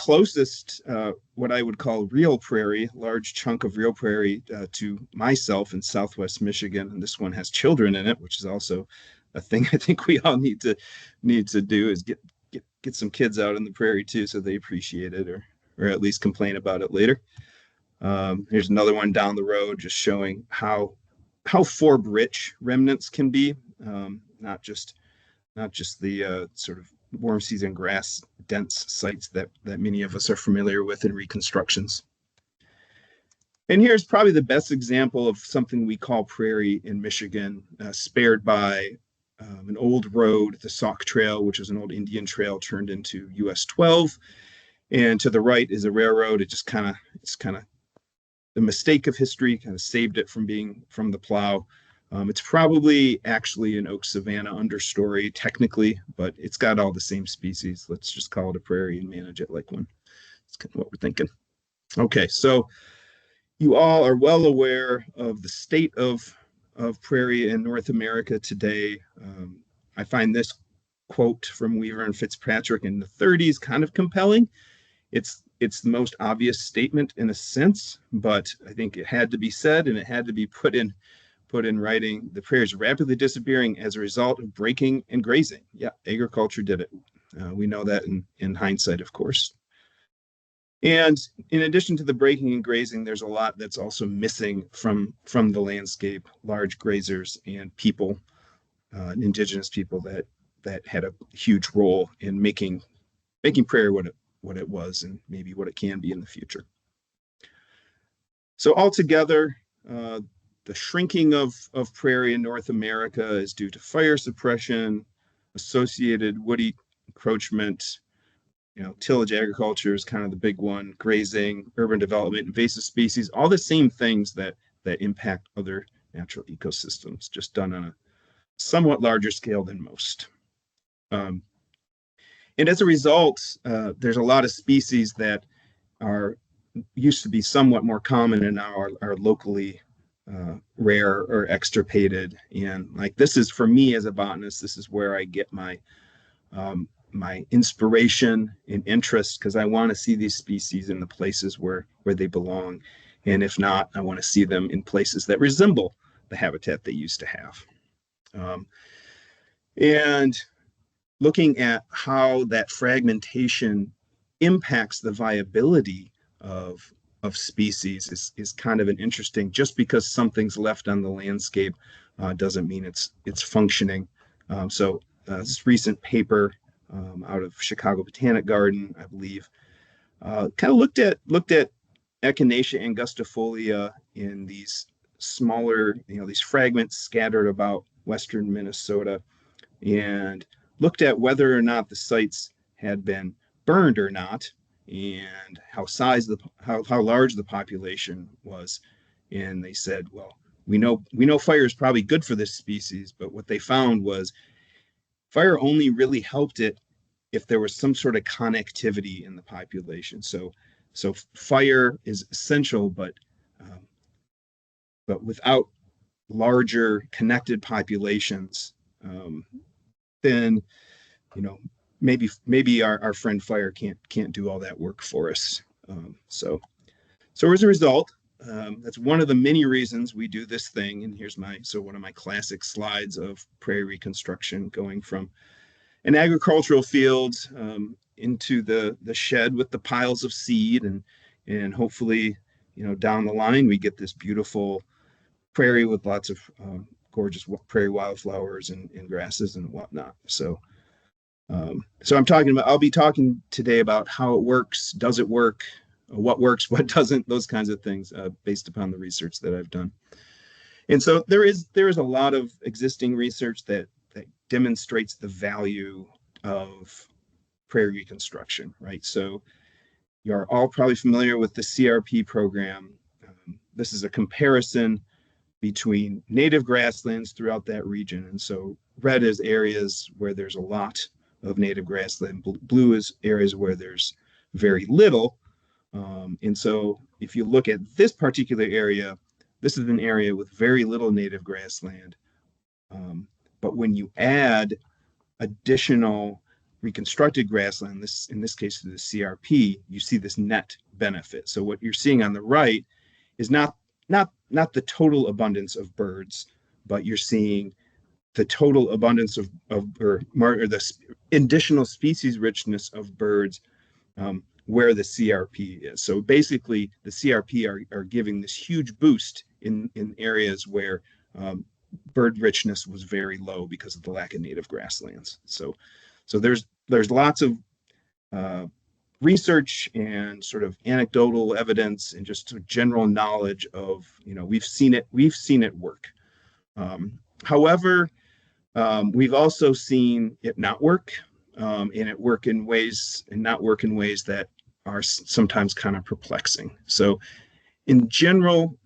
closest, what I would call real prairie, large chunk of real prairie to myself in Southwest Michigan, and this one has children in it, which is also a thing I think we all need to do, is get some kids out in the prairie too, so they appreciate it, or at least complain about it later. Here's another one down the road, just showing how forb rich remnants can be, not just the sort of warm season grass dense sites that many of us are familiar with in reconstructions. And here's probably the best example of something we call prairie in Michigan, spared by an old road, the Sauk Trail, which is an old Indian trail turned into US 12. And to the right is a railroad. It's kind of the mistake of history, kind of saved it from being from the plow. It's probably actually an oak savanna understory technically, but it's got all the same species. Let's just call it a prairie and manage it like one. That's kind of what we're thinking. Okay, so you all are well aware of the state of prairie in North America today. I find this quote from Weaver and Fitzpatrick in the 30s kind of compelling. It's the most obvious statement in a sense, but I think it had to be said and it had to be put in writing. The prairie is rapidly disappearing as a result of breaking and grazing. Yeah, agriculture did it. We know that in hindsight, of course. And in addition to the breaking and grazing, there's a lot that's also missing from the landscape, large grazers and people, indigenous people that had a huge role in making prairie what it was and maybe what it can be in the future. So altogether, the shrinking of prairie in North America is due to fire suppression, associated woody encroachment, tillage agriculture is kind of the big one, grazing, urban development, invasive species, all the same things that impact other natural ecosystems, just done on a somewhat larger scale than most. And as a result, there's a lot of species that used to be somewhat more common and now are locally rare or extirpated. And like, this is, for me as a botanist, this is where I get my inspiration and interest, because I want to see these species in the places where they belong. And if not, I want to see them in places that resemble the habitat they used to have. And looking at how that fragmentation impacts the viability of species is kind of an interesting, just because something's left on the landscape doesn't mean it's functioning. So this recent paper out of Chicago Botanic Garden, I believe, kind of looked at Echinacea angustifolia in these smaller, these fragments scattered about western Minnesota, and looked at whether or not the sites had been burned or not, and how large the population was. And they said, well, we know fire is probably good for this species, but what they found was fire only really helped it if there was some sort of connectivity in the population. So fire is essential, but without larger connected populations, then maybe our friend fire can't do all that work for us. So as a result, that's one of the many reasons we do this thing. And here's one of my classic slides of prairie reconstruction, going from an agricultural field into the shed with the piles of seed, and hopefully, down the line we get this beautiful prairie with lots of gorgeous prairie wildflowers and grasses and whatnot. So I'll be talking today about how it works, does it work, what works, what doesn't, those kinds of things, based upon the research that I've done. And so there is a lot of existing research that demonstrates the value of prairie reconstruction, right? So you're all probably familiar with the CRP program. This is a comparison between native grasslands throughout that region. And so red is areas where there's a lot of native grassland. Blue is areas where there's very little. And so if you look at this particular area, this is an area with very little native grassland. But when you add additional reconstructed grassland, in this case the CRP, you see this net benefit. So what you're seeing on the right is not the total abundance of birds, but you're seeing the total abundance of or the additional species richness of birds where the CRP is. So basically, the CRP are giving this huge boost in areas where bird richness was very low because of the lack of native grasslands. So there's lots of research and sort of anecdotal evidence and just general knowledge of, we've seen it work. However, we've also seen it not work, and it work in ways and not work in ways that are sometimes kind of perplexing. So in general,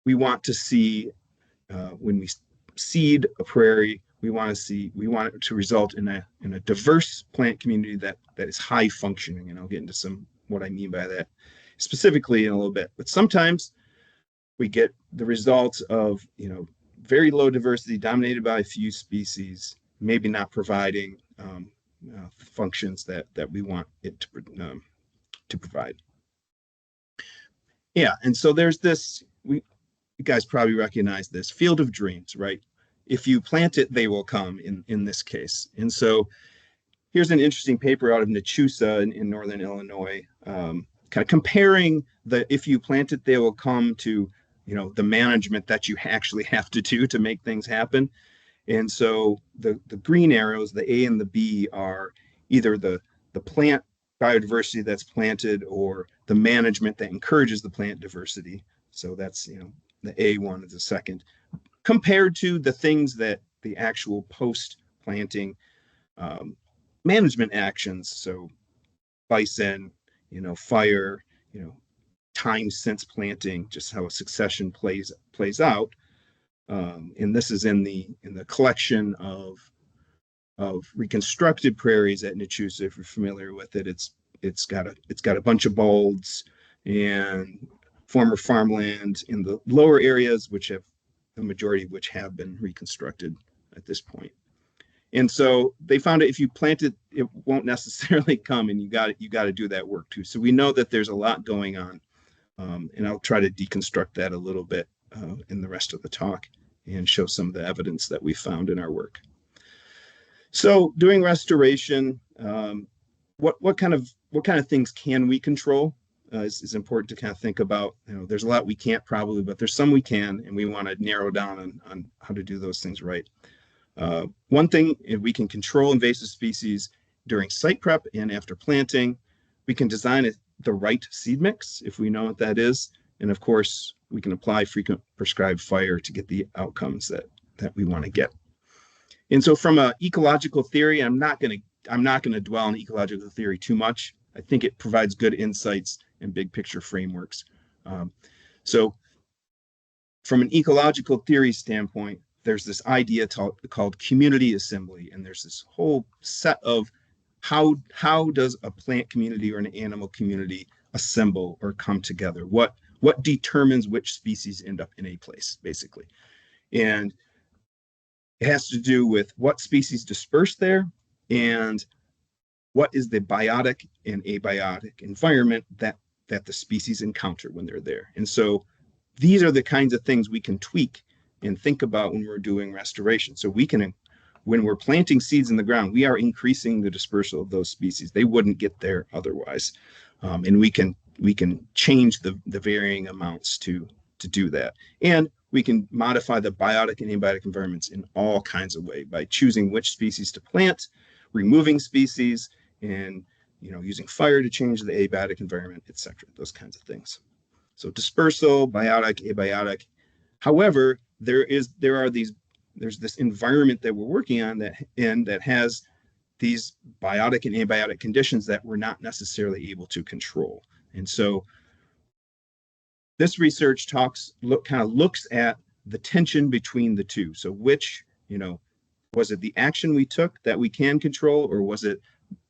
we want to see when we seed a prairie, we want it to result in a diverse plant community that is high functioning, and I'll get into what I mean by that specifically in a little bit. But sometimes we get the results of very low diversity dominated by a few species, maybe not providing functions that we want it to provide. Yeah, and so there's this, you guys probably recognize this field of dreams, right? If you plant it, they will come in this case. And so here's an interesting paper out of Nachusa in northern Illinois, kind of comparing the if you plant it, they will come to the management that you actually have to do to make things happen. And so the green arrows, the A and the B, are either the plant biodiversity that's planted or the management that encourages the plant diversity. So that's the A one is the second, compared to the things that the actual post-planting management actions, so bison, fire, time since planting, just how a succession plays out. And this is in the collection of reconstructed prairies at Nachusa. If you're familiar with it, it's got a bunch of bolds and former farmland in the lower areas, which have the majority of which have been reconstructed at this point. And so they found that if you plant it, it won't necessarily come, and you got to do that work too. So we know that there's a lot going on, and I'll try to deconstruct that a little bit in the rest of the talk and show some of the evidence that we found in our work. So doing restoration, what kind of things can we control is important to kind of think about. There's a lot we can't probably, but there's some we can, and we want to narrow down on how to do those things right. One thing, we can control invasive species during site prep and after planting. We can design the right seed mix if we know what that is, and of course we can apply frequent prescribed fire to get the outcomes that we want to get. And so from an ecological theory, I'm not going to dwell on ecological theory too much. I think it provides good insights and big picture frameworks. So from an ecological theory standpoint, there's this idea called community assembly, and there's this whole set of how does a plant community or an animal community assemble or come together? What determines which species end up in a place, basically? And it has to do with what species disperse there and what is the biotic and abiotic environment that the species encounter when they're there. And so these are the kinds of things we can tweak and think about when we're doing restoration. So we can, when we're planting seeds in the ground, we are increasing the dispersal of those species. They wouldn't get there otherwise. And we can change the varying amounts to do that. And we can modify the biotic and abiotic environments in all kinds of ways by choosing which species to plant, removing species, and using fire to change the abiotic environment, etc. Those kinds of things. So dispersal, biotic, abiotic. However, there's this environment that we're working on that has these biotic and abiotic conditions that we're not necessarily able to control. And so this research looks at the tension between the two. So which, was it the action we took that we can control, or was it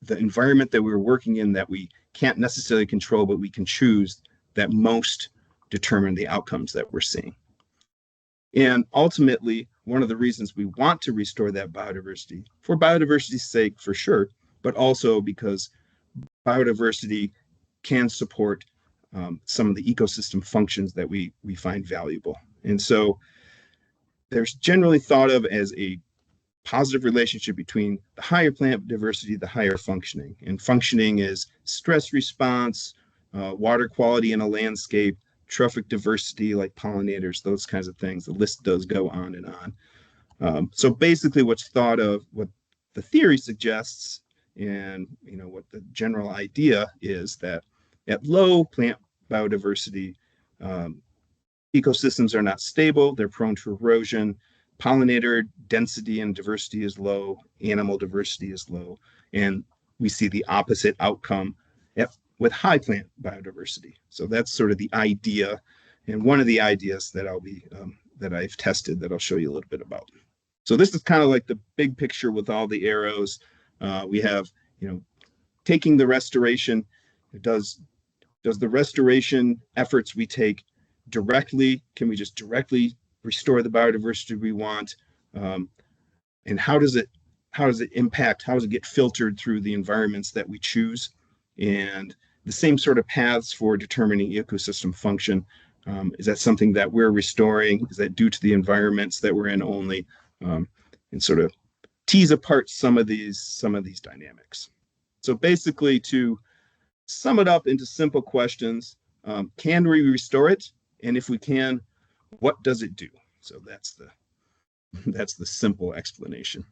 the environment that we were working in that we can't necessarily control, but we can choose, that most determine the outcomes that we're seeing? And ultimately, one of the reasons we want to restore that biodiversity, for biodiversity's sake, for sure, but also because biodiversity can support some of the ecosystem functions that we find valuable. And so there's generally thought of as a positive relationship between the higher plant diversity, the higher functioning. And functioning is stress response, water quality in a landscape, trophic diversity like pollinators, those kinds of things. The list does go on and on. So basically what's thought of, what the theory suggests, and what the general idea is, that at low plant biodiversity, ecosystems are not stable, they're prone to erosion, pollinator density and diversity is low, animal diversity is low, and we see the opposite outcome with high plant biodiversity. So that's sort of the idea, and one of the ideas that that I've tested that I'll show you a little bit about. So this is kind of like the big picture with all the arrows. We have, taking the restoration. Does the restoration efforts we take directly, can we just directly restore the biodiversity we want? And how does it impact, how does it get filtered through the environments that we choose? And the same sort of paths for determining ecosystem function. Is that something that we're restoring? Is that due to the environments that we're in only? And sort of tease apart some of these dynamics. So basically, to sum it up into simple questions, can we restore it? And if we can, what does it do? So that's the simple explanation.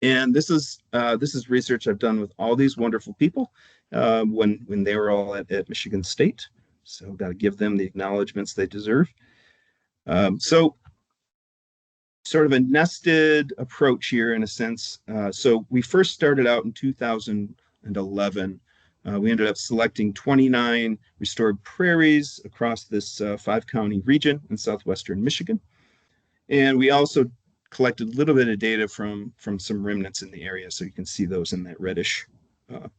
And this is research I've done with all these wonderful people when they were all at Michigan State. So got to give them the acknowledgments they deserve. So sort of a nested approach here in a sense. So we first started out in 2011. We ended up selecting 29 restored prairies across this 5-county region in southwestern Michigan. And we also collected a little bit of data from some remnants in the area. So you can see those in that reddish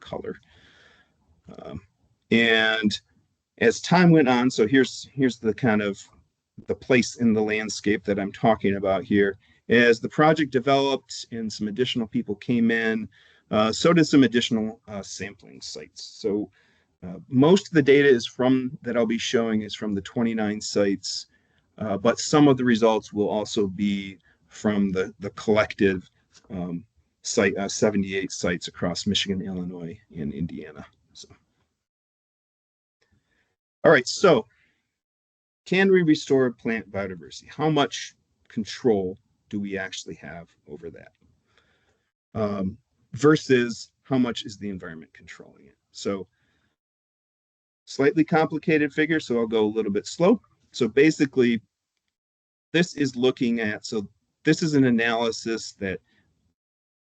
color. And as time went on, so here's the kind of the place in the landscape that I'm talking about here. As the project developed and some additional people came in, so did some additional sampling sites. So most of the data that I'll be showing is from the 29 sites, but some of the results will also be from the collective 78 sites across Michigan, Illinois, and Indiana. So. All right, so can we restore plant biodiversity? How much control do we actually have over that? Versus how much is the environment controlling it? So slightly complicated figure, so I'll go a little bit slow. So basically, this is looking at, so this is an analysis that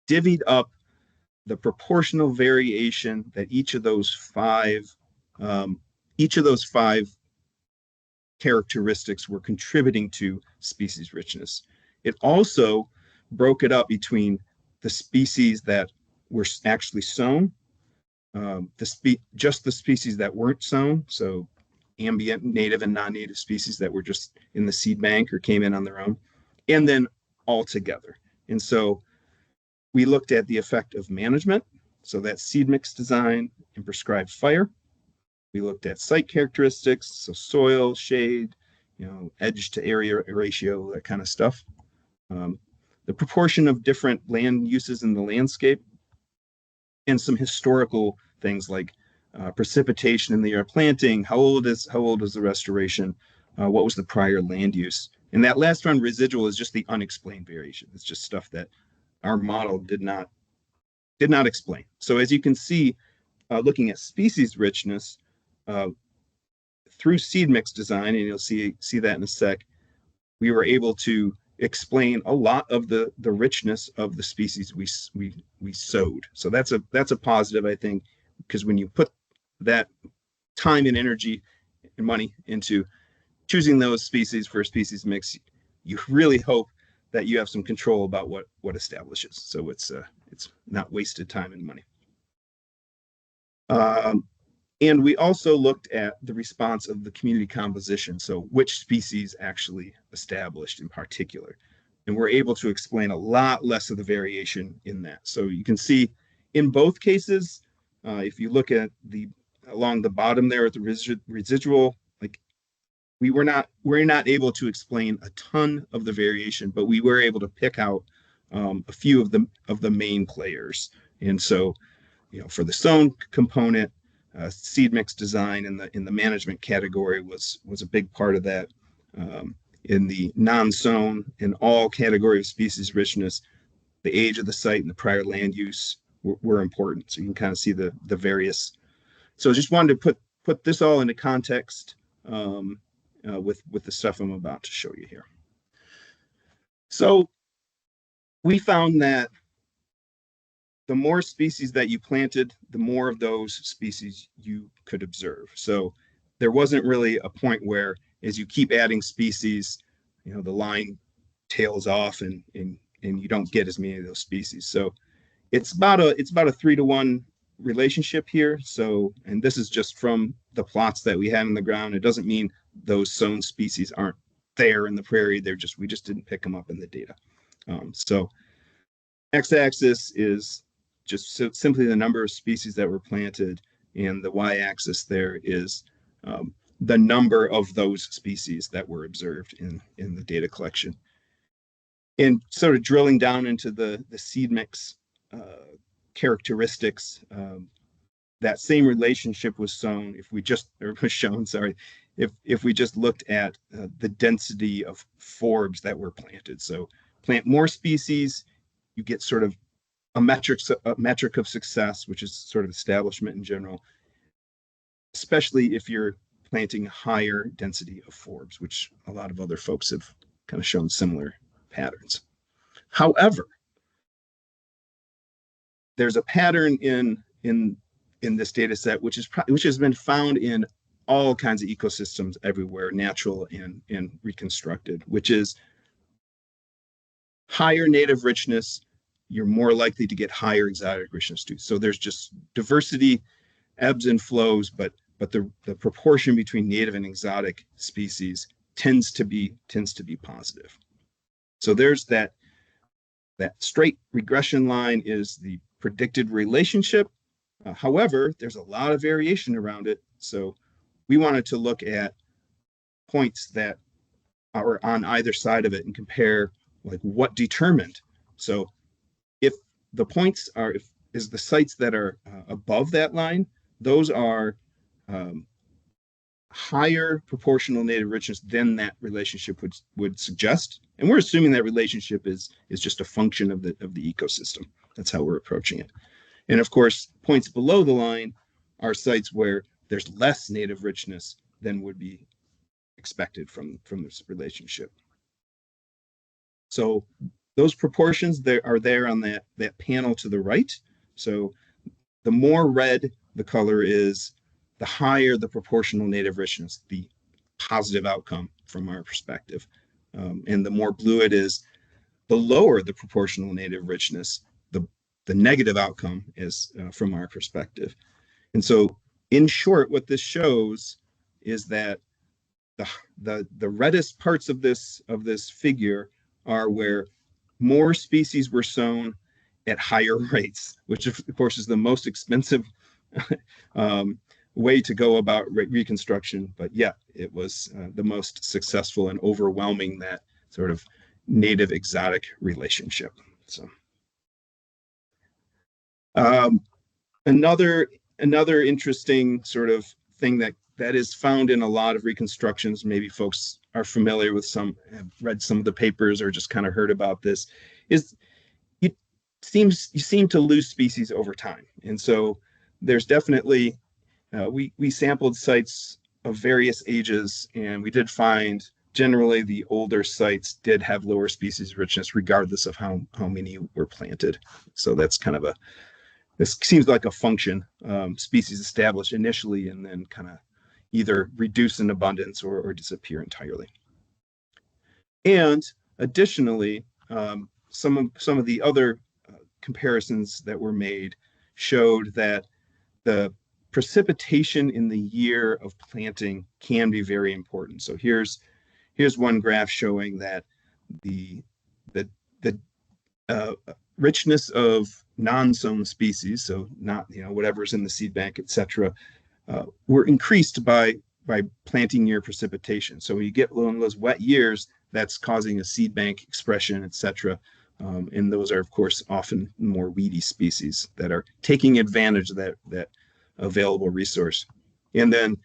divvied up the proportional variation that each of those five characteristics were contributing to species richness. It also broke it up between the species that were actually sown, just the species that weren't sown, so ambient, native, and non-native species that were just in the seed bank or came in on their own, and then all together. And so we looked at the effect of management, so that's seed mix design and prescribed fire. We looked at site characteristics, so soil, shade, edge to area ratio, that kind of stuff. The proportion of different land uses in the landscape, and some historical things like precipitation in the year of planting, how old is the restoration, what was the prior land use. And that last one, residual, is just the unexplained variation. It's just stuff that our model did not explain. So as you can see, looking at species richness, through seed mix design, and you'll see that in a sec, we were able to explain a lot of the richness of the species we sowed. So that's a positive, I think, because when you put that time and energy and money into choosing those species for a species mix, you really hope that you have some control about what establishes. So it's not wasted time and money. And we also looked at the response of the community composition, so which species actually established in particular. And we're able to explain a lot less of the variation in that. So you can see in both cases, if you look at along the bottom there at the residual, like we're not able to explain a ton of the variation, but we were able to pick out a few of the main players. And so, for the sown component, seed mix design in the management category was a big part of that. In the non-sown, in all category of species richness, the age of the site and the prior land use were important. So you can kind of see the various. So I just wanted to put this all into context with the stuff I'm about to show you here. So we found that the more species that you planted, the more of those species you could observe. So there wasn't really a point where, as you keep adding species, the line tails off and you don't get as many of those species. So it's about a 3-to-1 relationship here. So, and this is just from the plots that we had in the ground. It doesn't mean those sown species aren't there in the prairie. We just didn't pick them up in the data. So x-axis is just simply the number of species that were planted, and the y-axis there is the number of those species that were observed in the data collection. And sort of drilling down into the seed mix characteristics, that same relationship was shown if we just looked at the density of forbs that were planted. So plant more species, you get sort of a metric of success, which is sort of establishment in general, especially if you're planting higher density of forbs, which a lot of other folks have kind of shown similar patterns. However, there's a pattern in this data set which has been found in all kinds of ecosystems everywhere, natural and reconstructed, which is higher native richness, you're more likely to get higher exotic richness too. So there's just diversity, ebbs and flows, but the proportion between native and exotic species tends to be positive. So there's that straight regression line is the predicted relationship. However, there's a lot of variation around it. So we wanted to look at points that are on either side of it and compare like what determined. So if the points are, is the sites that are above that line, those are higher proportional native richness than that relationship would suggest. And we're assuming that relationship is just a function of the ecosystem. That's how we're approaching it. And of course, points below the line are sites where there's less native richness than would be expected from this relationship. So those proportions are there on that panel to the right. So the more red the color is, the higher the proportional native richness, the positive outcome from our perspective. And the more blue it is, the lower the proportional native richness, the negative outcome is from our perspective. And so in short, what this shows is that the reddest parts of this figure are where more species were sown at higher rates, which of course is the most expensive way to go about reconstruction. But yeah, it was the most successful and overwhelming that sort of native exotic relationship. So another interesting sort of thing that is found in a lot of reconstructions, maybe folks are familiar with some, have read some of the papers or just kind of heard about this, is you seem to lose species over time. And so there's definitely, we sampled sites of various ages, and we did find generally the older sites did have lower species richness regardless of how many were planted. So that's kind of this seems like a function, species established initially and then kind of either reduce in abundance or disappear entirely. And additionally, some of the other comparisons that were made showed that the precipitation in the year of planting can be very important. So here's one graph showing that richness of non-sown species, so not, whatever's in the seed bank, etc., were increased by planting year precipitation. So when you get one of those wet years, that's causing a seed bank expression, etc. And those are, of course, often more weedy species that are taking advantage of that available resource. And then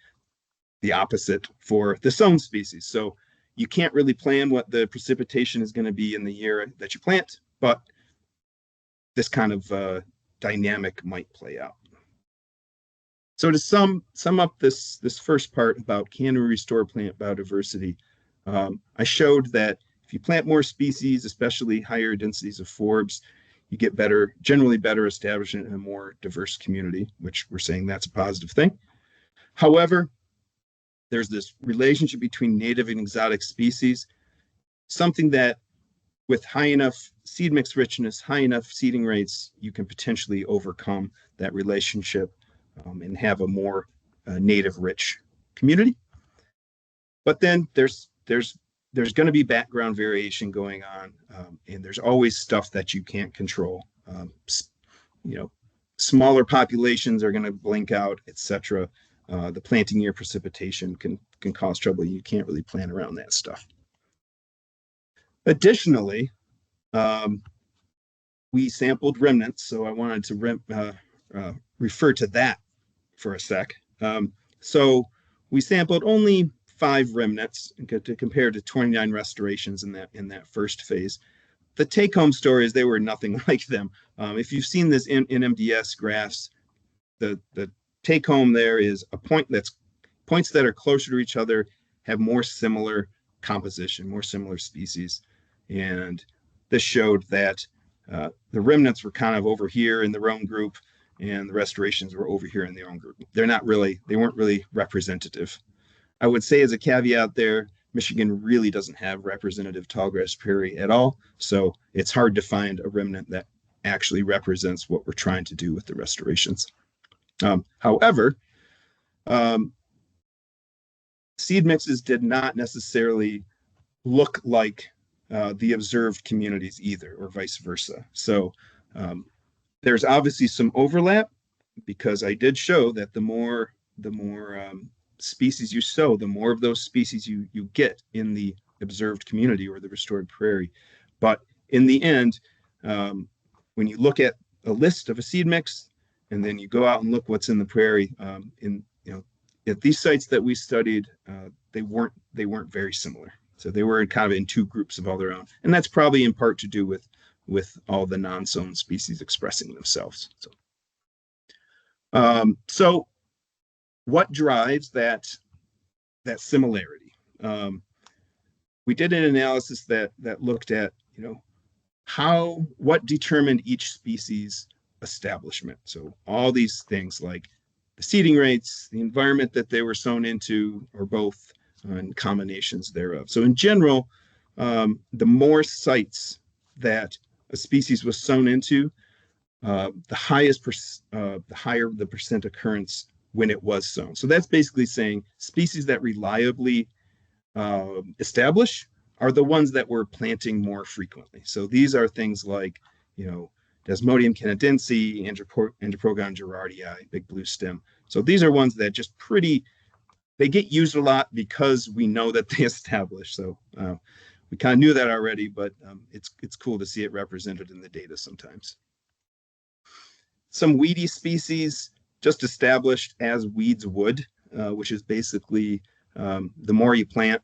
the opposite for the sown species. So you can't really plan what the precipitation is going to be in the year that you plant, but this kind of dynamic might play out. So to sum up this first part about can we restore plant biodiversity, I showed that if you plant more species, especially higher densities of forbs, you get generally better establishment in a more diverse community, which we're saying that's a positive thing. However, there's this relationship between native and exotic species, something that with high enough seed mix richness, high enough seeding rates, you can potentially overcome that relationship and have a more native rich community. But then there's going to be background variation going on, and there's always stuff that you can't control. Smaller populations are going to blink out, etc. The planting year precipitation can cause trouble. You can't really plan around that stuff. Additionally, we sampled remnants, so I wanted to refer to that for a sec. So we sampled only 5 remnants to compare to 29 restorations in that first phase. The take-home story is they were nothing like them. If you've seen this in MDS graphs, the take-home there is points that are closer to each other have more similar composition, more similar species, and this showed that the remnants were kind of over here in their own group, and the restorations were over here in their own group. They weren't really representative. I would say as a caveat there, Michigan really doesn't have representative tallgrass prairie at all, so it's hard to find a remnant that actually represents what we're trying to do with the restorations. However, seed mixes did not necessarily look like the observed communities either, or vice versa. So there's obviously some overlap, because I did show that the more species you sow, the more of those species you get in the observed community or the restored prairie. But in the end, when you look at a list of a seed mix, and then you go out and look what's in the prairie, at these sites that we studied, they weren't very similar. So they were kind of in 2 groups of all their own, and that's probably in part to do with all the non-sown species expressing themselves. So what drives that similarity? We did an analysis that looked at what determined each species establishment. So all these things like the seeding rates, the environment that they were sown into, or both, and combinations thereof. So in general, the more sites that a species was sown into, the higher the percent occurrence when it was sown. So that's basically saying species that reliably establish are the ones that we're planting more frequently. So these are things like, Desmodium canadense, Andropogon gerardii, big blue stem. So these are ones that just they get used a lot because we know that they establish. So we kind of knew that already, but it's cool to see it represented in the data sometimes. Some weedy species just established as weeds would, which is basically the more you plant,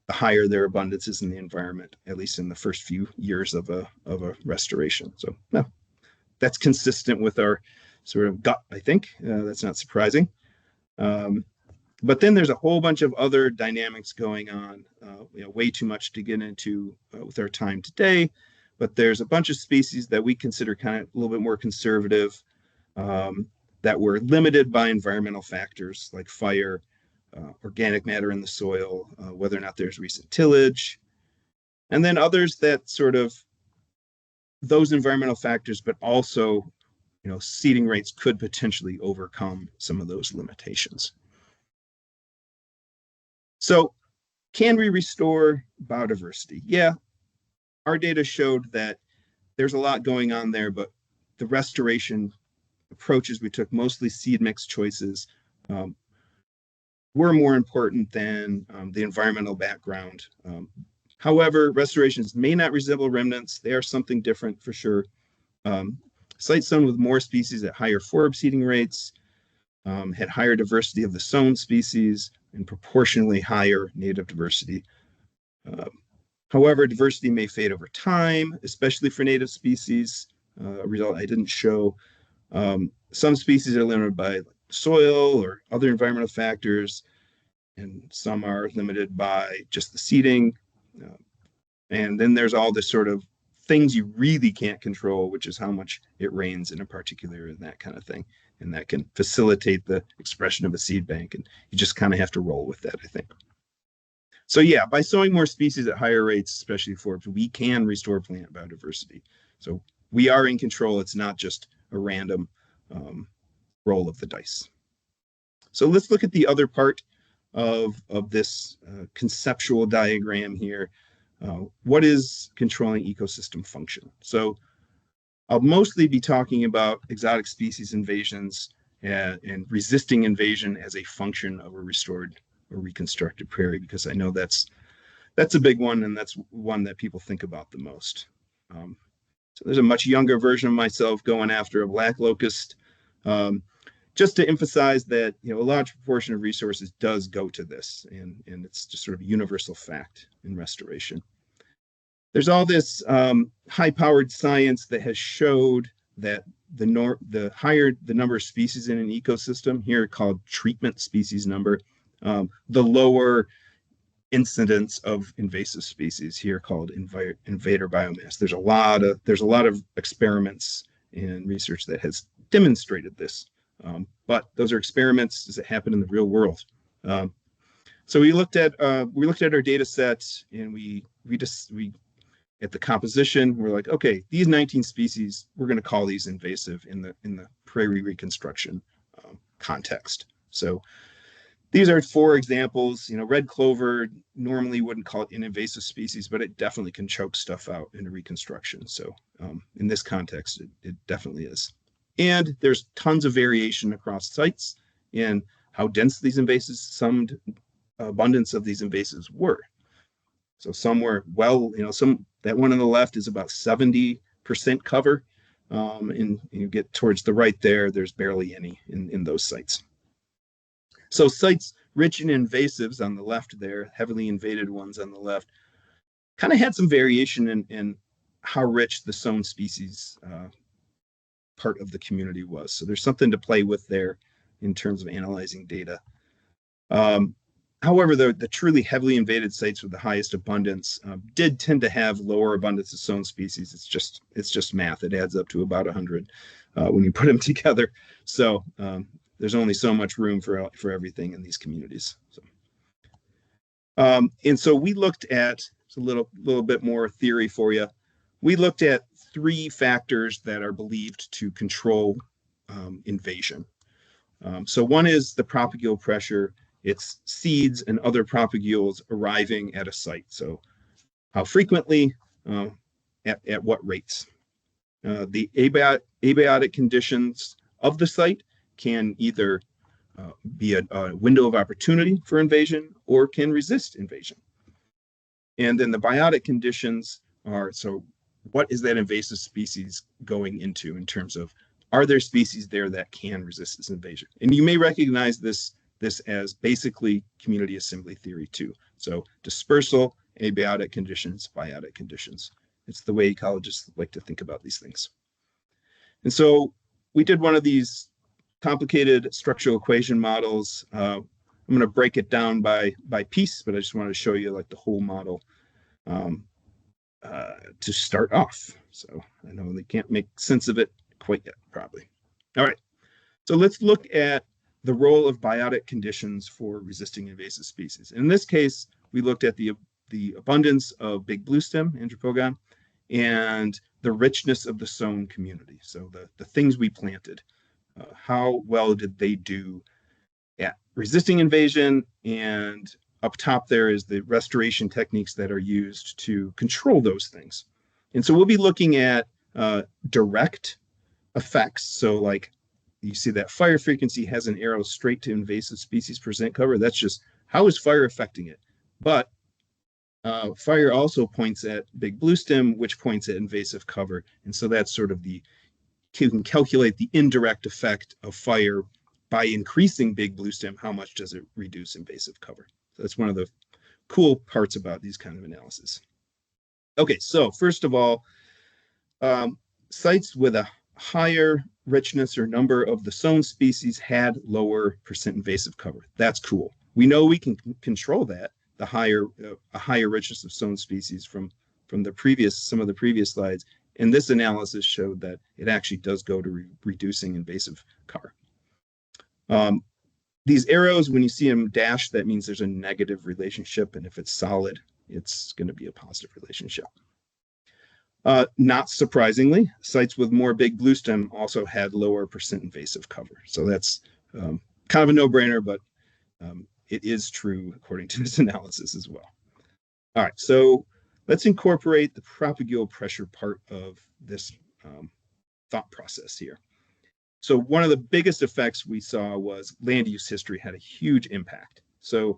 the higher their abundance is in the environment, at least in the first few years of a restoration. So that's consistent with our sort of gut, I think. That's not surprising. But then there's a whole bunch of other dynamics going on, way too much to get into with our time today. But there's a bunch of species that we consider kind of a little bit more conservative, that were limited by environmental factors like fire, organic matter in the soil, whether or not there's recent tillage, and then others that sort of those environmental factors, but also, seeding rates could potentially overcome some of those limitations. So can we restore biodiversity? Yeah, our data showed that there's a lot going on there, but the restoration approaches we took, mostly seed mix choices, were more important than the environmental background. However, restorations may not resemble remnants. They are something different for sure. Sites sown with more species at higher forb seeding rates had higher diversity of the sown species and proportionally higher native diversity. However, diversity may fade over time, especially for native species, a result I didn't show. Some species are limited by soil or other environmental factors, and some are limited by just the seeding. And then there's all this sort of things you really can't control, which is how much it rains in a particular area and that kind of thing. And that can facilitate the expression of a seed bank. And you just kind of have to roll with that, I think. So yeah, by sowing more species at higher rates, especially forbs, we can restore plant biodiversity. So we are in control. It's not just a random roll of the dice. So let's look at the other part of this conceptual diagram here. What is controlling ecosystem function? So I'll mostly be talking about exotic species invasions and resisting invasion as a function of a restored or reconstructed prairie, because I know that's a big one, and that's one that people think about the most. So there's a much younger version of myself going after a black locust, just to emphasize that a large proportion of resources does go to this, and it's just sort of a universal fact in restoration. There's all this high-powered science that has showed that the higher the number of species in an ecosystem, here called treatment species number, the lower incidence of invasive species, here called invader biomass. There's a lot of experiments and research that has demonstrated this, but those are experiments. Does it happen in the real world? So we looked at our data sets, and we at the composition, we're like, okay, these 19 species, we're going to call these invasive in the prairie reconstruction context. So these are 4 examples. Red clover normally wouldn't call it an invasive species, but it definitely can choke stuff out in a reconstruction. So in this context, it definitely is. And there's tons of variation across sites in how dense these invasives, some abundance of these invasives were. So some were that one on the left is about 70% cover. And you get towards the right there's barely any in those sites. So sites rich in invasives on the left there, heavily invaded ones on the left, kind of had some variation in how rich the sown species part of the community was. So there's something to play with there in terms of analyzing data. However, the truly heavily invaded sites with the highest abundance did tend to have lower abundance of sown species. It's just math. It adds up to about 100 when you put them together. So there's only so much room for everything in these communities. So, and so we looked at a little bit more theory for you. We looked at 3 factors that are believed to control invasion. So one is the propagule pressure. It's seeds and other propagules arriving at a site. So how frequently, at what rates. The abiotic conditions of the site can either be a window of opportunity for invasion or can resist invasion. And then the biotic conditions are, so what is that invasive species going into in terms of, are there species there that can resist this invasion? And you may recognize this as basically community assembly theory too. So dispersal, abiotic conditions, biotic conditions. It's the way ecologists like to think about these things. And so we did one of these complicated structural equation models. I'm going to break it down by piece, but I just wanted to show you like the whole model to start off. So I know they can't make sense of it quite yet, probably. All right, so let's look at the role of biotic conditions for resisting invasive species. In this case, we looked at the abundance of big bluestem, Andropogon, and the richness of the sown community. So the things we planted, how well did they do at resisting invasion? And up top there is the restoration techniques that are used to control those things. And so we'll be looking at direct effects. So like you see that fire frequency has an arrow straight to invasive species percent cover. That's just how is fire affecting it? But fire also points at big blue stem, which points at invasive cover. And so that's sort of you can calculate the indirect effect of fire by increasing big blue stem. How much does it reduce invasive cover? So that's one of the cool parts about these kind of analysis. Okay, so first of all, sites with a higher richness or number of the sown species had lower percent invasive cover. That's cool. We know we can control that, a higher richness of sown species from some of the previous slides. And this analysis showed that it actually does go to reducing invasive cover. These arrows, when you see them dashed, that means there's a negative relationship. And if it's solid, it's going to be a positive relationship. Not surprisingly, sites with more big blue stem also had lower percent invasive cover. So that's kind of a no-brainer, but it is true according to this analysis as well. All right, so let's incorporate the propagule pressure part of this thought process here. So one of the biggest effects we saw was land use history had a huge impact. So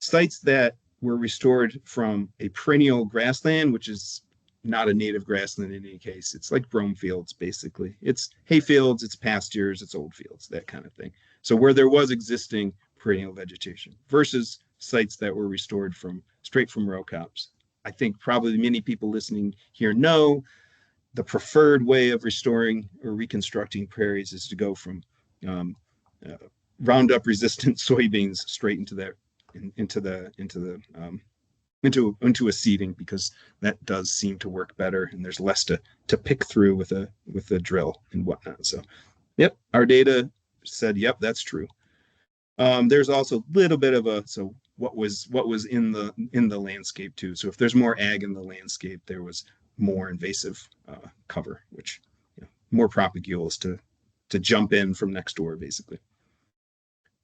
sites that were restored from a perennial grassland, which is not a native grassland in any case. It's like brome fields, basically. It's hay fields, it's pastures, it's old fields, that kind of thing. So where there was existing perennial vegetation versus sites that were restored straight from row crops. I think probably many people listening here know the preferred way of restoring or reconstructing prairies is to go from Roundup resistant soybeans straight into a seeding, because that does seem to work better and there's less to pick through with a drill and whatnot. So yep, our data said yep, that's true. There's also a little bit of what was in the landscape too. So if there's more ag in the landscape, there was more invasive cover, which more propagules to jump in from next door, basically.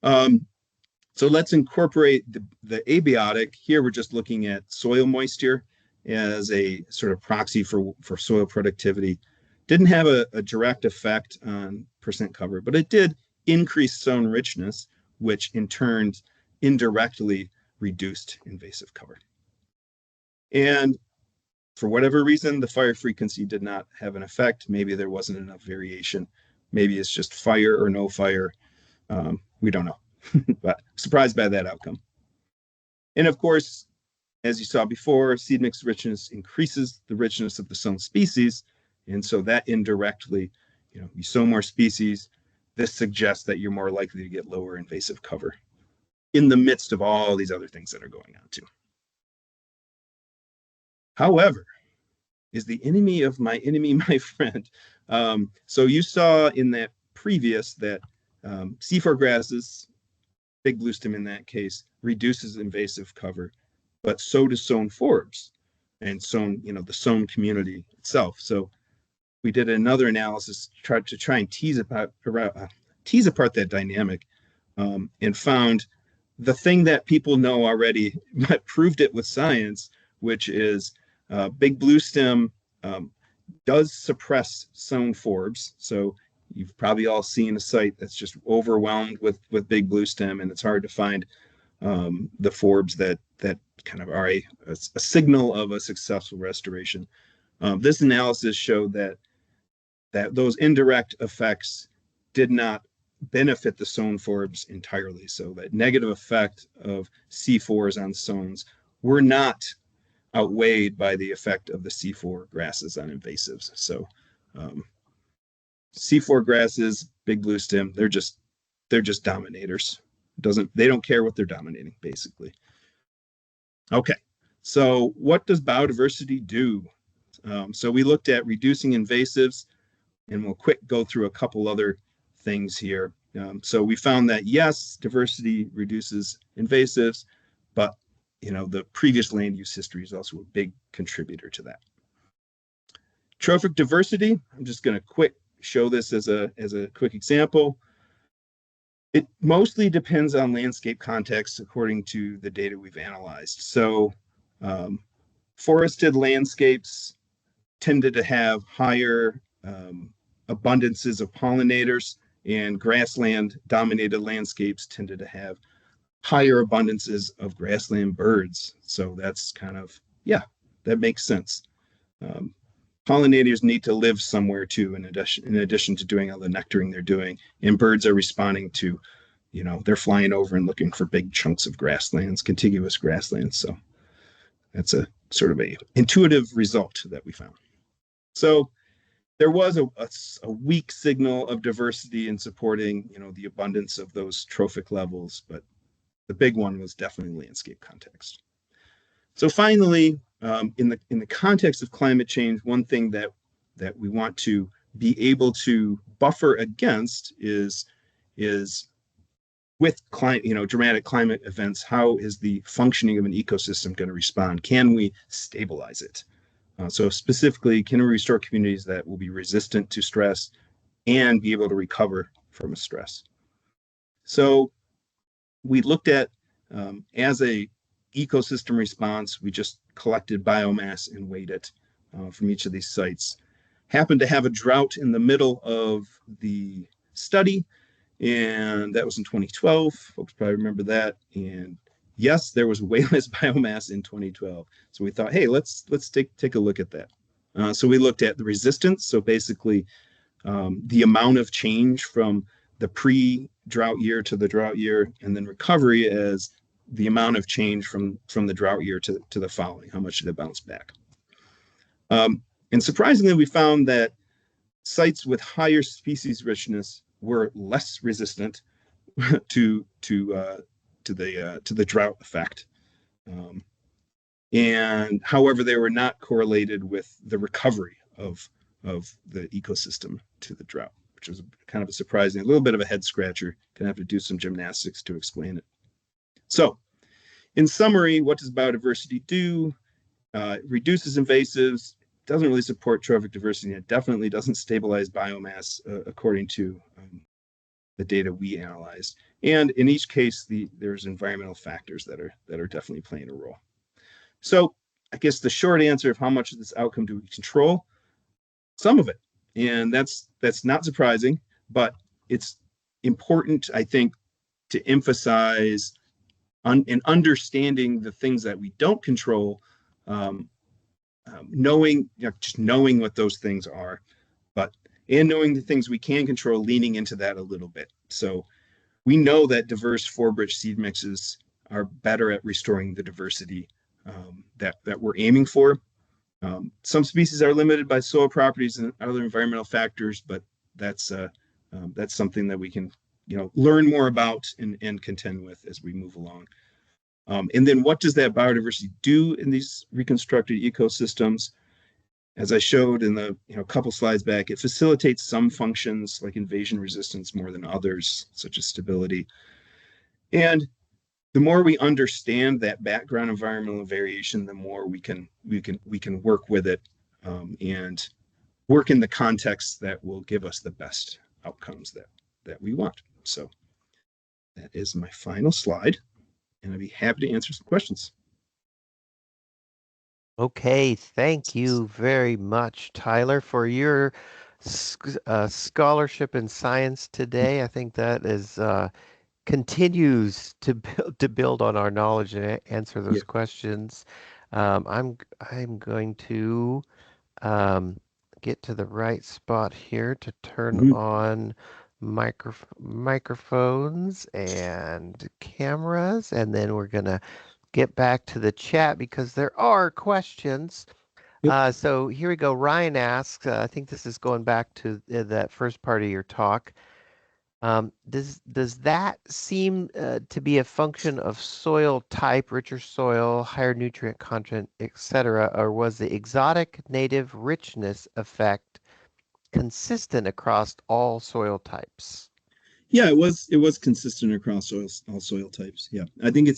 So let's incorporate the abiotic. Here we're just looking at soil moisture as a sort of proxy for soil productivity. Didn't have a direct effect on percent cover, but it did increase sown richness, which in turn indirectly reduced invasive cover. And for whatever reason, the fire frequency did not have an effect. Maybe there wasn't enough variation. Maybe it's just fire or no fire. We don't know. But surprised by that outcome. And of course, as you saw before, seed mix richness increases the richness of the sown species. And so that indirectly, you sow more species, this suggests that you're more likely to get lower invasive cover in the midst of all these other things that are going on too. However, is the enemy of my enemy my friend? So you saw in that previous that C4 grasses, big blue stem in that case, reduces invasive cover, but so does sown forbs and sown, the sown community itself. So we did another analysis to try and tease apart that dynamic, and found the thing that people know already, but proved it with science, which is big blue stem does suppress sown forbs. So you've probably all seen a site that's just overwhelmed with big blue stem, and it's hard to find the forbs that kind of are a signal of a successful restoration. This analysis showed that those indirect effects did not benefit the sown forbs entirely. So that negative effect of C4s on sows were not outweighed by the effect of the C4 grasses on invasives. So C4 grasses, big blue stem, they're just dominators. They don't care what they're dominating, basically. Okay, so what does biodiversity do? So we looked at reducing invasives, and we'll quick go through a couple other things here. So we found that yes, diversity reduces invasives, but the previous land use history is also a big contributor to that. Trophic diversity, I'm just going to quick show this as a quick example. It mostly depends on landscape context according to the data we've analyzed. So forested landscapes tended to have higher abundances of pollinators, and grassland dominated landscapes tended to have higher abundances of grassland birds. So that's kind of, yeah, that makes sense. Um, Pollinators need to live somewhere too, in addition to doing all the nectaring they're doing. And birds are responding to, they're flying over and looking for big chunks of grasslands, contiguous grasslands. So that's a sort of a intuitive result that we found. So there was a weak signal of diversity in supporting, the abundance of those trophic levels, but the big one was definitely landscape context. So finally, in the context of climate change, one thing that we want to be able to buffer against is with dramatic climate events. How is the functioning of an ecosystem going to respond? Can we stabilize it? So specifically, can we restore communities that will be resistant to stress and be able to recover from a stress? So we looked at, as a ecosystem response, we just collected biomass and weighed it from each of these sites. Happened to have a drought in the middle of the study, and that was in 2012. Folks probably remember that. And yes, there was way less biomass in 2012. So we thought, hey, let's take a look at that. So we looked at the resistance. So basically, the amount of change from the pre-drought year to the drought year, and then recovery as the amount of change from the drought year to the following. How much did it bounce back? And surprisingly, we found that sites with higher species richness were less resistant to the drought effect. And however, they were not correlated with the recovery of the ecosystem to the drought, which was kind of a surprising, a little bit of a head scratcher. Gonna have to do some gymnastics to explain it. So, in summary, what does biodiversity do? It reduces invasives, doesn't really support trophic diversity, and it definitely doesn't stabilize biomass according to the data we analyzed. And in each case, there's environmental factors that are definitely playing a role. So I guess the short answer of how much of this outcome do we control? Some of it. And that's not surprising, but it's important, I think, to emphasize in understanding the things that we don't control, knowing what those things are, and knowing the things we can control, leaning into that a little bit. So we know that diverse forage seed mixes are better at restoring the diversity that we're aiming for. Some species are limited by soil properties and other environmental factors, but that's something that we can learn more about and contend with as we move along. And then what does that biodiversity do in these reconstructed ecosystems? As I showed in the couple slides back, it facilitates some functions like invasion resistance more than others, such as stability. And the more we understand that background environmental variation, the more we can work with it and work in the context that will give us the best outcomes that we want. So that is my final slide, and I'd be happy to answer some questions. Okay, thank you very much, Tyler, for your scholarship in science today. I think that is continues to build on our knowledge and answer those questions. I'm going to get to the right spot here to turn on microphones and cameras, and then we're gonna get back to the chat because there are questions. So here we go. Ryan asks, I think this is going back to that first part of your talk. Does that seem to be a function of soil type, richer soil, higher nutrient content, etc., or was the exotic native richness effect consistent across all soil types? Yeah, it was consistent across all soil types. Yeah, I think it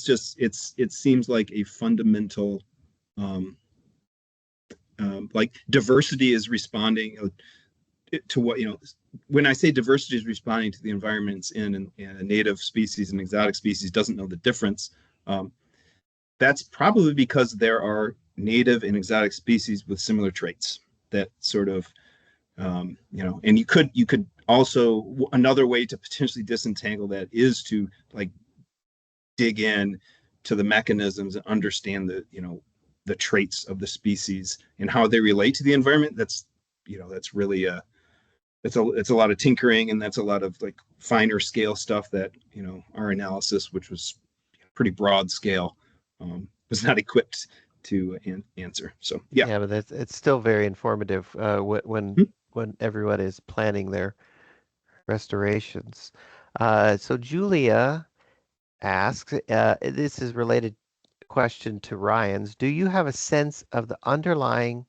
seems like a fundamental, like diversity is responding to what when I say diversity is responding to the environment it's in, and a native species and exotic species doesn't know the difference. That's probably because there are native and exotic species with similar traits. that sort of and you could also, another way to potentially disentangle that is to like dig in to the mechanisms and understand the traits of the species and how they relate to the environment. That's really it's a lot of tinkering, and that's a lot of like finer scale stuff that our analysis, which was pretty broad scale, was not equipped to answer. So yeah. Yeah, but it's still very informative when everyone is planning their restorations. So Julia asks, this is related question to Ryan's. Do you have a sense of the underlying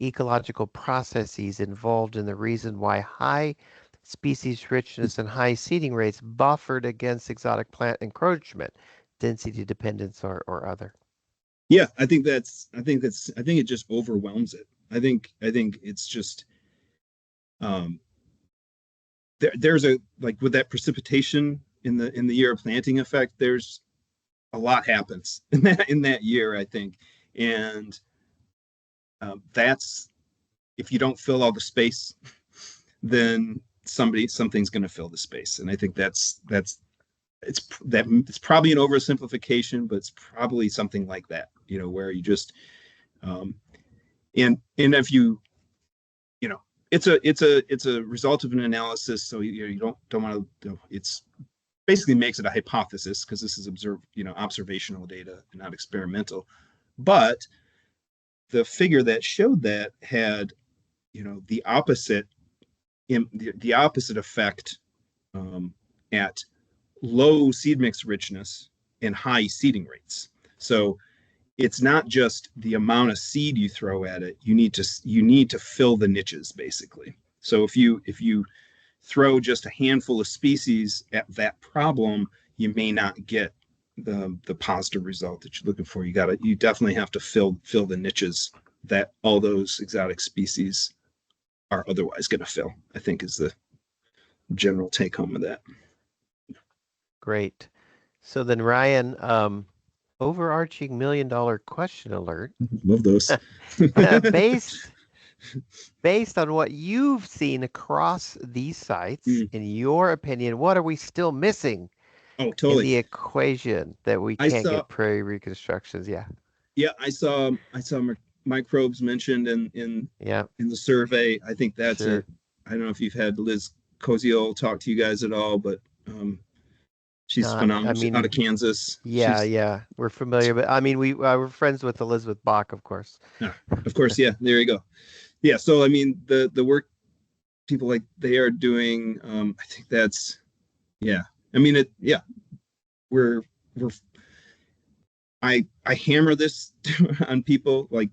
ecological processes involved in the reason why high species richness and high seeding rates buffered against exotic plant encroachment, density dependence, or other? Yeah, I think it just overwhelms it. I think it's just um there's a like with that precipitation in the year of planting effect, there's a lot happens in that year, I think. And that's, if you don't fill all the space, then something's going to fill the space. And I think it's probably an oversimplification, but it's probably something like that, where you just um, and if it's a result of an analysis, so you don't want to. It's basically makes it a hypothesis because this is observational data, not experimental. But the figure that showed that had the opposite the opposite effect at low seed mix richness and high seeding rates. So it's not just the amount of seed you throw at it. You need to fill the niches, basically. So if you throw just a handful of species at that problem, you may not get the positive result that you're looking for. You definitely have to fill the niches that all those exotic species are otherwise going to fill, I think, is the general take home of that. Great. So then, Ryan, overarching $1 million question alert. Love those. Based based on what you've seen across these sites, in your opinion, what are we still missing Oh, in totally. the equation that we I can't saw, get prairie reconstructions? Yeah. yeah, I saw microbes mentioned Yeah, in the survey. I think that's it. sure. I don't know if you've had Liz Koziol talk to you guys at all, but she's Not, I phenomenal. She's out of mean, Kansas. yeah, yeah, we're familiar, but I mean, we're friends with Elizabeth Bach, of course. Yeah, of course, yeah. There you go. Yeah, so I mean, the work people like they are doing, I think that's, yeah. I mean, yeah. We're we're I hammer this on people, like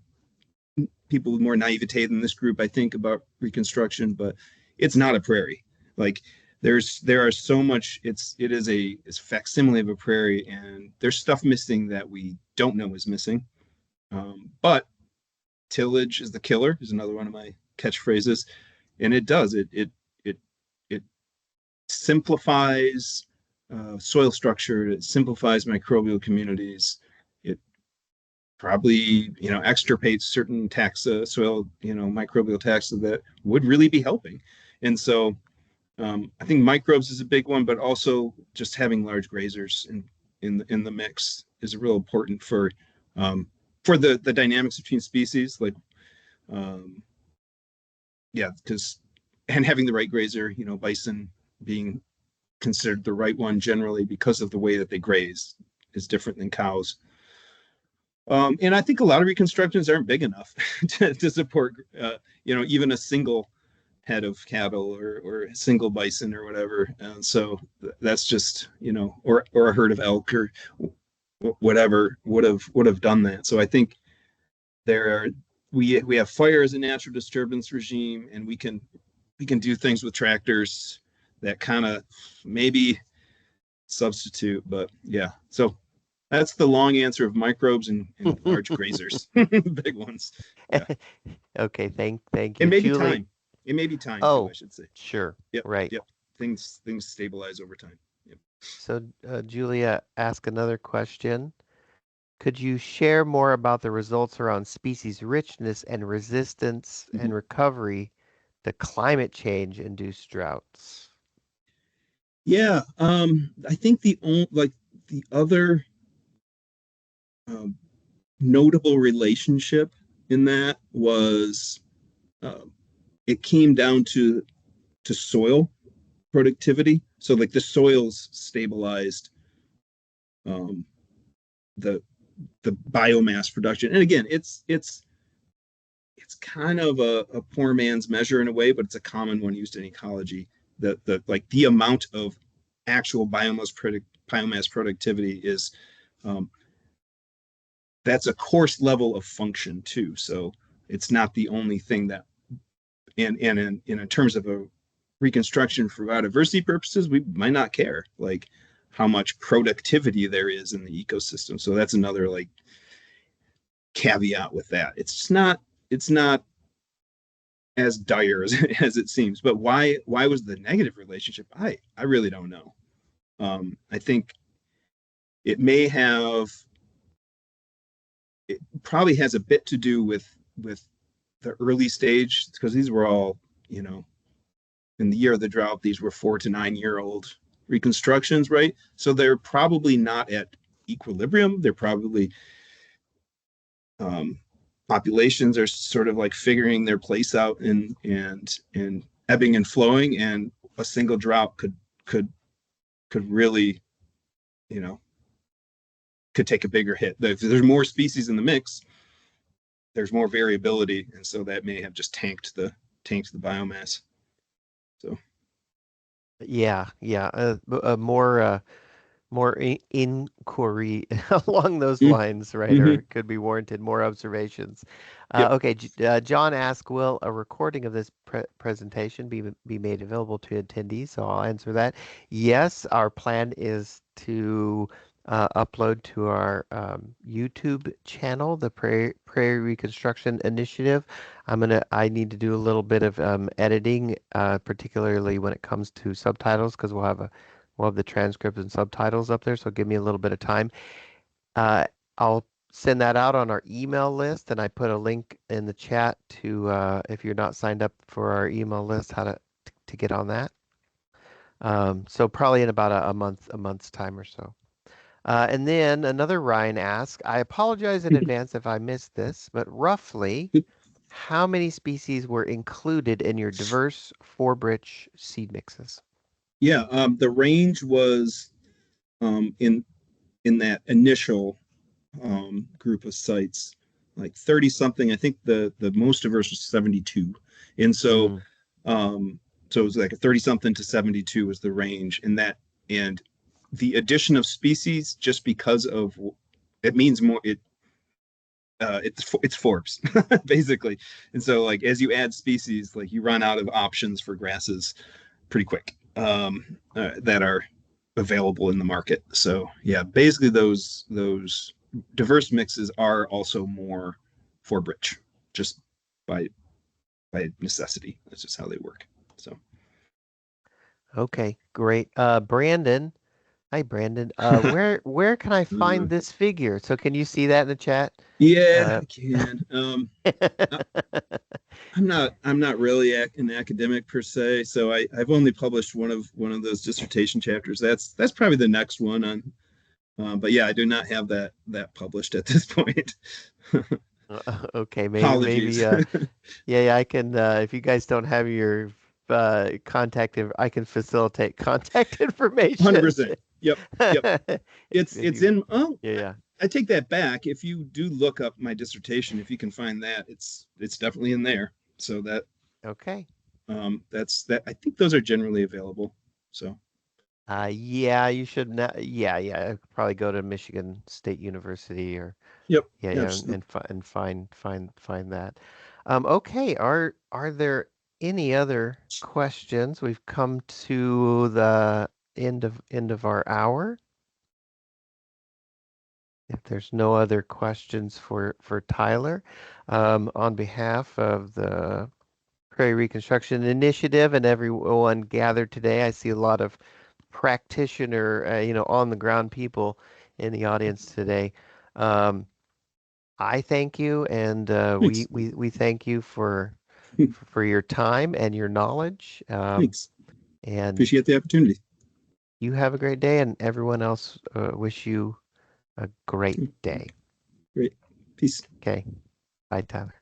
people with more naivete than this group, I think, about Reconstruction, but it's not a prairie. Like there are so much. It's a facsimile of a prairie, and there's stuff missing that we don't know is missing. But tillage is the killer is another one of my catchphrases, and it does it simplifies soil structure. It simplifies microbial communities. It probably extirpates certain taxa, soil microbial taxa that would really be helping. And so I think microbes is a big one, but also just having large grazers in the mix is real important for the dynamics between species. Like um, yeah, because and having the right grazer, bison being considered the right one generally because of the way that they graze is different than cows. And I think a lot of reconstructions aren't big enough to support, even a single head of cattle or a single bison or whatever. And so that's just, or a herd of elk or whatever would have done that. So I think there are we have fire as a natural disturbance regime, and we can do things with tractors that kind of maybe substitute, but yeah. So that's the long answer of microbes and large grazers, big ones. Yeah, Okay, thank it you, may be Julie. time. It may be time too, I Oh, should say. sure, Yep, right. yep. Things stabilize over time. Yep. So Julia asked another question. Could you share more about the results around species richness and resistance Mhm. and recovery to climate change induced droughts? Yeah, I think the other um, notable relationship in that was uh, it came down to soil productivity. So like the soils stabilized um, the the biomass production. And again, it's kind of a poor man's measure in a way, but it's a common one used in ecology. The amount of actual biomass productivity is um, that's a coarse level of function too. So it's not the only thing that in terms of a reconstruction for biodiversity purposes, we might not care like how much productivity there is in the ecosystem. So that's another like caveat with that. It's not as dire as it seems. But why was the negative relationship? I really don't know. I think it may have it probably has a bit to do with the early stage because these were all you know in the year of the drought these were 4 to 9 year old reconstructions, right? So they're probably not at equilibrium. They're probably um, populations are sort of like figuring their place out and ebbing and flowing, and a single drought could could really you know could take a bigger hit. If there's more species in the mix, there's more variability, and so that may have just tanked the biomass. So Yeah, yeah. More inquiry along those mm, lines, right? mm-hmm. Or it could be warranted more observations. Yep. Okay, John asked, will a recording of this presentation be made available to attendees? So I'll answer that. Yes, our plan is to upload to our YouTube channel, the Prairie Reconstruction Initiative. I need to do a little bit of editing, particularly when it comes to subtitles, because we'll have the transcripts and subtitles up there, so give me a little bit of time. Uh, I'll send that out on our email list, and I put a link in the chat to if you're not signed up for our email list, how to get on that. So probably in about a month's time or so. And then another Ryan asked, I apologize in advance if I missed this, but roughly how many species were included in your diverse four-bridge seed mixes? Yeah. The range was in that initial group of sites, like 30 something. I think the most diverse was 72, and Mm, um, so it was like a 30 something to 72 was the range, and the addition of species just because of it means more it's Forbes basically, and so like as you add species, like you run out of options for grasses pretty quick that are available in the market. So yeah, basically those diverse mixes are also more Forbes rich, just by by necessity. That's just how they work. So okay, great. Brandon, hi Brandon. Where can I uh, find this figure? So can you see that in the chat? yeah, Uh, I can. I, I'm not really an academic per se, so I've only published one of those dissertation chapters. That's probably the next one on. But yeah, I do not have that published at this point. okay, maybe Apologies. yeah, yeah, I can if you guys don't have your I can facilitate contact information. 100%. Yep. Yep. If It's you in. Oh, yeah, yeah. I take that back. If you do look up my dissertation, if you can find that, it's definitely in there. So Okay. that's that. I think those are generally available. So Yeah, you should not. Yeah, yeah. Probably go to Michigan State University or yep. yeah, Yeah. yeah, and find that. Okay, are there any other questions? We've come to the end of our hour. If there's no other questions for Tyler, on behalf of the Prairie Reconstruction Initiative and everyone gathered today, I see a lot of practitioner, on the ground people in the audience today. Um, I thank you, and Thanks. we thank you for your time and your knowledge. Thanks. And Appreciate the opportunity. you have a great day, and everyone else wish you a great day. Great. Peace. Okay. Bye, Tyler.